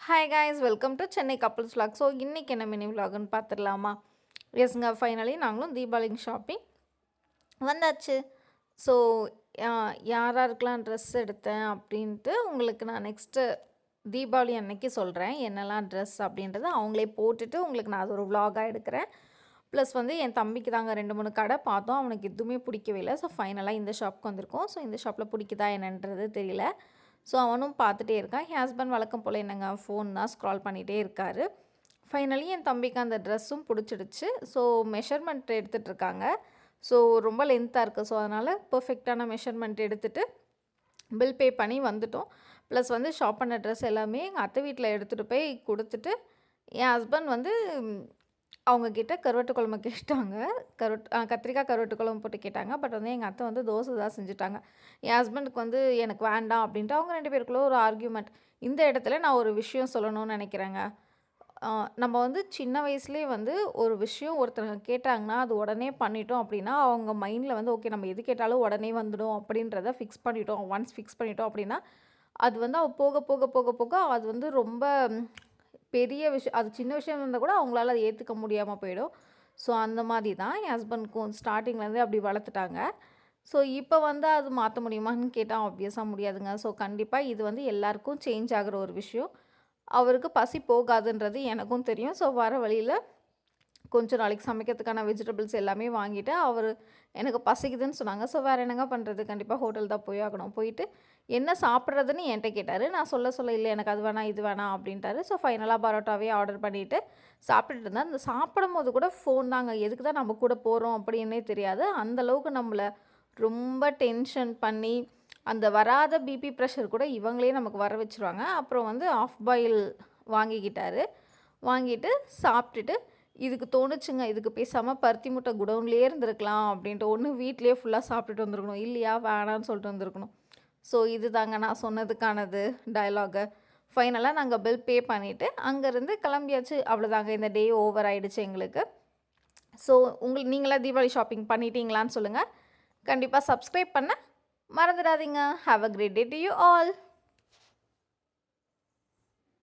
Hi guys welcome to Chennai couples vlog. So இன்றைக்கி என்ன mini vlogன்னு பார்த்துடலாமா? எஸ்ங்க, ஃபைனலி நாங்களும் தீபாவளி ஷாப்பிங் வந்தாச்சு. ஸோ யாருக்கெலாம் ட்ரெஸ் எடுத்தேன் அப்படின்ட்டு உங்களுக்கு நான் நெக்ஸ்ட்டு தீபாவளி அன்னைக்கு சொல்கிறேன். என்னெல்லாம் ட்ரெஸ் அப்படின்றத அவங்களே போட்டுட்டு உங்களுக்கு நான் அது ஒரு vlog-ஆ எடுக்கிறேன். ப்ளஸ் வந்து என் தம்பிக்கு தாங்க 2-3 கடை பார்த்தோம். அவனுக்கு எதுவுமே பிடிக்கவே இல்லை. ஸோ ஃபைனலாக இந்த ஷாப்புக்கு வந்திருக்கோம். ஸோ இந்த ஷாப்பில் பிடிக்குதா என்னன்றது தெரியல. ஸோ அவனும் பார்த்துட்டே இருக்கான். என் ஹஸ்பண்ட் வழக்கம் போல் என்னங்க ஃபோன் தான் ஸ்க்ரால் பண்ணிகிட்டே இருக்கார். ஃபைனலி என் தம்பிக்கு அந்த ட்ரெஸ்ஸும் பிடிச்சிடுச்சு. ஸோ மெஷர்மெண்ட் எடுத்துகிட்ருக்காங்க. ஸோ ரொம்ப லென்த்தாக இருக்குது. ஸோ அதனால் பர்ஃபெக்டான மெஷர்மெண்ட் எடுத்துகிட்டு பில் பே பண்ணி வந்துட்டோம். ப்ளஸ் வந்து ஷாப் பண்ண ட்ரெஸ் எல்லாமே எங்கள் அத்தை வீட்டில் எடுத்துகிட்டு போய் கொடுத்துட்டு என் ஹஸ்பண்ட் வந்து அவங்கக்கிட்ட கருவாட்டு குழம்பு கேட்டாங்க. கத்திரிக்காய் கருவாட்டு குழம்பு போட்டு கேட்டாங்க. பட் வந்து எங்கள் அத்தை வந்து தோசை தான் செஞ்சுட்டாங்க. என் ஹஸ்பண்டுக்கு வந்து எனக்கு வேண்டாம் அப்படின்ட்டு அவங்க 2 பேருக்குள்ள ஒரு ஆர்கியூமெண்ட். இந்த இடத்துல நான் ஒரு விஷயம் சொல்லணும்னு நினைக்கிறேங்க. நம்ம வந்து சின்ன வயசுலேயே வந்து ஒரு விஷயம் ஒருத்தவங்க கேட்டாங்கன்னா அது உடனே பண்ணிட்டோம் அப்படின்னா அவங்க மைண்டில் வந்து ஓகே நம்ம எது கேட்டாலும் உடனே வந்துடும் அப்படின்றத ஃபிக்ஸ் பண்ணிட்டோம். ஒன்ஸ் ஃபிக்ஸ் பண்ணிட்டோம் அப்படின்னா அது வந்து போக போக போக போக அது வந்து ரொம்ப பெரிய விஷயம், அது சின்ன விஷயம் இருந்தால் கூட அவங்களால அதை ஏற்றுக்க முடியாமல் போயிடும். ஸோ அந்த மாதிரி தான் என் ஹஸ்பண்ட்க்கும் ஸ்டார்டிங்லேருந்தே அப்படி வளர்த்துட்டாங்க. ஸோ இப்போ வந்து அது மாற்ற முடியுமான்னு கேட்டால் ஆப்வியஸாக முடியாதுங்க. ஸோ கண்டிப்பாக இது வந்து எல்லாருக்கும் சேஞ்ச் ஆகிற ஒரு விஷயம். அவருக்கு பசி போகாதுன்றது எனக்கும் தெரியும். ஸோ வர வழியில் கொஞ்சம் நாளைக்கு சமைக்கிறதுக்கான வெஜிடபிள்ஸ் எல்லாமே வாங்கிட்டு அவர் எனக்கு பசிக்குதுன்னு சொன்னாங்க. ஸோ வேறு என்னங்க பண்ணுறது, கண்டிப்பாக ஹோட்டல் தான் போய் ஆகணும். போயிட்டு என்ன சாப்பிட்றதுன்னு என்கிட்ட கேட்டார். நான் சொல்ல இல்லை எனக்கு அது வேணாம் இது வேணாம் அப்படின்ட்டாரு. ஸோ ஃபைனலாக பரோட்டாவே ஆர்டர் பண்ணிவிட்டு சாப்பிட்டுட்டு இருந்தேன். அந்த சாப்பிடும் போது கூட ஃபோன் தாங்க. எதுக்கு தான் நம்ம கூட போகிறோம் அப்படின்னே தெரியாது. அந்தளவுக்கு நம்மளை ரொம்ப டென்ஷன் பண்ணி அந்த வராத பிபி ப்ரெஷர் கூட இவங்களே நமக்கு வர வச்சுருவாங்க. அப்புறம் வந்து ஆஃப் பாயில் வாங்கிக்கிட்டாரு. வாங்கிட்டு சாப்பிட்டுட்டு இதுக்கு தோணுச்சுங்க, இதுக்கு பேசாமல் பருத்தி முட்டை குடவுன்லேயே இருந்திருக்கலாம் அப்படின்ட்டு. ஒன்று வீட்லேயே ஃபுல்லாக சாப்பிட்டுட்டு வந்துருக்கணும், இல்லையா வேணான்னு சொல்லிட்டு வந்திருக்கணும். ஸோ இது தாங்க நான் சொன்னதுக்கானது டயலாகு. ஃபைனலாக நாங்கள் பில் பே பண்ணிவிட்டு அங்கேருந்து கிளம்பியாச்சு. அவ்வளோதாங்க, இந்த டே ஓவர் ஆகிடுச்சு எங்களுக்கு. ஸோ நீங்களாம் தீபாவளி ஷாப்பிங் பண்ணிட்டீங்களான்னு சொல்லுங்கள். கண்டிப்பாக சப்ஸ்கிரைப் பண்ண மறந்துடாதீங்க. Have a great day to you all.